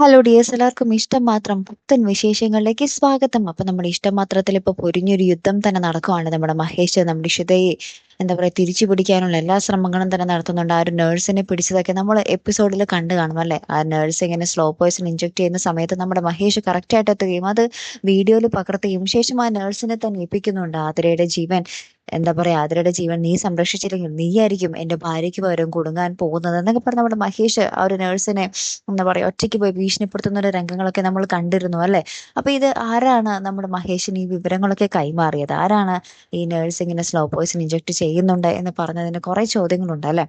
Hello dears, എല്ലാവർക്കും ഇഷ്ടം മാത്രം പുത്തൻ വിശേഷങ്ങളിലേക്ക് സ്വാഗതം. അപ്പൊ നമ്മുടെ ഇഷ്ടം മാത്രത്തിൽ ഇപ്പൊ പൊരിഞ്ഞൊരു യുദ്ധം തന്നെ നടക്കുവാണ്. നമ്മുടെ മഹേഷ് നമ്മുടെ ഇഷിതയെ എന്താ പറയാ തിരിച്ചു പിടിക്കാനുള്ള എല്ലാ ശ്രമങ്ങളും തന്നെ നടത്തുന്നുണ്ട്. ആ ഒരു നേഴ്സിനെ പിടിച്ചതൊക്കെ നമ്മൾ എപ്പിസോഡിൽ കണ്ടു കാണും അല്ലെ. ആ നേഴ്സ് ഇങ്ങനെ സ്ലോ പോയിസൺ ഇഞ്ചെക്ട് ചെയ്യുന്ന സമയത്ത് നമ്മുടെ മഹേഷ് കറക്റ്റ് ആയിട്ട് എത്തുകയും അത് വീഡിയോയിൽ പകർത്തുകയും ശേഷം ആ നേഴ്സിനെ തന്നെ ഏൽപ്പിക്കുന്നുണ്ട്. ആതിരയുടെ ജീവൻ എന്താ പറയാ, ആതിരയുടെ ജീവൻ നീ സംരക്ഷിച്ചില്ലെങ്കിൽ നീയായിരിക്കും എന്റെ ഭാര്യയ്ക്ക് പകരം കുടുങ്ങാൻ പോകുന്നത് എന്നൊക്കെ പറഞ്ഞ് നമ്മുടെ മഹേഷ് ആ ഒരു നേഴ്സിനെ എന്താ പറയാ ഒറ്റയ്ക്ക് പോയി ഭീഷണിപ്പെടുത്തുന്ന ഒരു രംഗങ്ങളൊക്കെ നമ്മൾ കണ്ടിരുന്നു അല്ലെ. അപ്പൊ ഇത് ആരാണ് നമ്മുടെ മഹേഷിന് ഈ വിവരങ്ങളൊക്കെ കൈമാറിയത്? ആരാണ് ഈ നേഴ്സ് ഇങ്ങനെ സ്ലോ പോയിസൺ ഇഞ്ചെക്ട് ചെയ്യുന്നുണ്ട് എന്ന് പറഞ്ഞതിന് കുറെ ചോദ്യങ്ങളുണ്ട് അല്ലെ.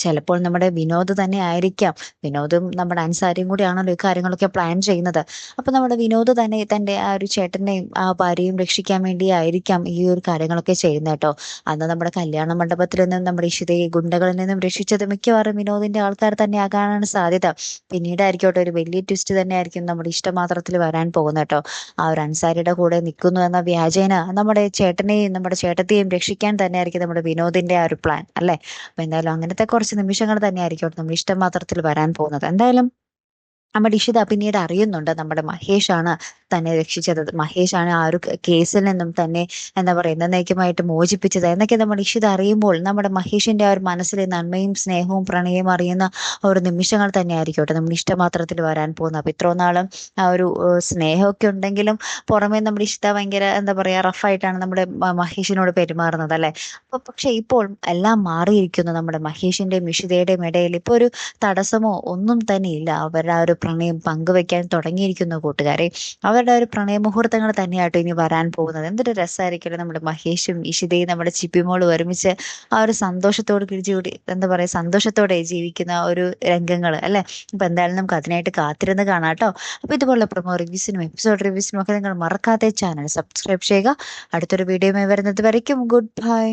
ചിലപ്പോൾ നമ്മുടെ വിനോദ് തന്നെ ആയിരിക്കാം. വിനോദും നമ്മുടെ അൻസാരിയും കൂടിയാണല്ലോ ഈ കാര്യങ്ങളൊക്കെ പ്ലാൻ ചെയ്യുന്നത്. അപ്പൊ നമ്മുടെ വിനോദ് തന്നെ തന്റെ ആ ഒരു ചേട്ടനെയും ആ ഭാര്യയും രക്ഷിക്കാൻ വേണ്ടി ആയിരിക്കാം ഈ ഒരു കാര്യങ്ങളൊക്കെ ചെയ്യുന്നത് കേട്ടോ. അന്ന് നമ്മുടെ കല്യാണ മണ്ഡപത്തിൽ നിന്നും നമ്മുടെ ഇഷിതയെ ഗുണ്ടകളിൽ നിന്നും രക്ഷിച്ചത് മിക്കവാറും വിനോദിന്റെ ആൾക്കാർ തന്നെ ആകാനാണ് സാധ്യത. പിന്നീടായിരിക്കട്ടെ ഒരു വലിയ ട്വിസ്റ്റ് തന്നെ ആയിരിക്കും നമ്മുടെ ഇഷ്ടമാത്രത്തിൽ വരാൻ പോകുന്നത് കേട്ടോ. ആ ഒരു അൻസാരിയുടെ കൂടെ നിൽക്കുന്നു എന്ന വ്യാജേന നമ്മുടെ ചേട്ടനെയും നമ്മുടെ ചേട്ടത്തെയും രക്ഷിക്കാൻ തന്നെ ആയിരിക്കും നമ്മുടെ വിനോദിന്റെ ആ ഒരു പ്ലാൻ അല്ലെ. അപ്പൊ എന്തായാലും അങ്ങനത്തെ കുറച്ച് നിമിഷങ്ങൾ തന്നെ ആയിരിക്കും നമ്മൾ ഇഷ്ടമാത്രത്തിൽ വരാൻ പോകുന്നത്. എന്തായാലും നമ്മുടെ ഇഷിത പിന്നീട് അറിയുന്നുണ്ട് നമ്മുടെ മഹേഷാണ് തന്നെ രക്ഷിച്ചത്, മഹേഷാണ് ആ ഒരു കേസിൽ നിന്നും തന്നെ എന്താ പറയുക എന്നേക്കുമായിട്ട് മോചിപ്പിച്ചത് എന്നൊക്കെ നമ്മുടെ ഇഷിത അറിയുമ്പോൾ നമ്മുടെ മഹേഷിന്റെ ആ ഒരു മനസ്സിലെ നന്മയും സ്നേഹവും പ്രണയവും അറിയുന്ന ഒരു നിമിഷങ്ങൾ തന്നെ ആയിരിക്കട്ടെ നമ്മുടെ ഇഷ്ടമാത്രത്തിൽ വരാൻ പോകുന്നത്. അപ്പൊ ഇത്രയും നാളും ആ ഒരു സ്നേഹമൊക്കെ ഉണ്ടെങ്കിലും പുറമേ നമ്മുടെ ഇഷിത ഭയങ്കര എന്താ പറയാ റഫായിട്ടാണ് നമ്മുടെ മഹേഷിനോട് പെരുമാറുന്നത് അല്ലെ. അപ്പൊ പക്ഷെ ഇപ്പോൾ എല്ലാം മാറിയിരിക്കുന്നു. നമ്മുടെ മഹേഷിന്റെയും ഇഷിതയുടെയും ഇടയിൽ ഇപ്പൊ ഒരു തടസ്സമോ ഒന്നും തന്നെ ഇല്ല. അവരുടെ ആ ഒരു പ്രണയം പങ്കുവെക്കാൻ തുടങ്ങിയിരിക്കുന്നു കൂട്ടുകാരെ. അവരുടെ ഒരു പ്രണയ മുഹൂർത്തങ്ങൾ തന്നെയാട്ടോ ഇനി വരാൻ പോകുന്നത്. എന്തൊരു രസമായിരിക്കും നമ്മുടെ മഹേഷും ഇഷിതയും നമ്മുടെ ചിപ്പിമോളും ഒരുമിച്ച് ആ ഒരു സന്തോഷത്തോട് കൂടി എന്താ പറയാ സന്തോഷത്തോടെ ജീവിക്കുന്ന ഒരു രംഗങ്ങൾ അല്ലെ. അപ്പൊ എന്തായാലും നമുക്ക് അതിനായിട്ട് കാത്തിരുന്ന് കാണാം കേട്ടോ. അപ്പൊ ഇതുപോലുള്ള പ്രൊമോ റിവ്യൂസിനും എപ്പിസോഡ് റിവ്യൂസിനും ഒക്കെ നിങ്ങൾ മറക്കാതെ ചാനൽ സബ്സ്ക്രൈബ് ചെയ്യുക. അടുത്തൊരു വീഡിയോയുമായി വരുന്നത് വരയ്ക്കും ഗുഡ് ബൈ.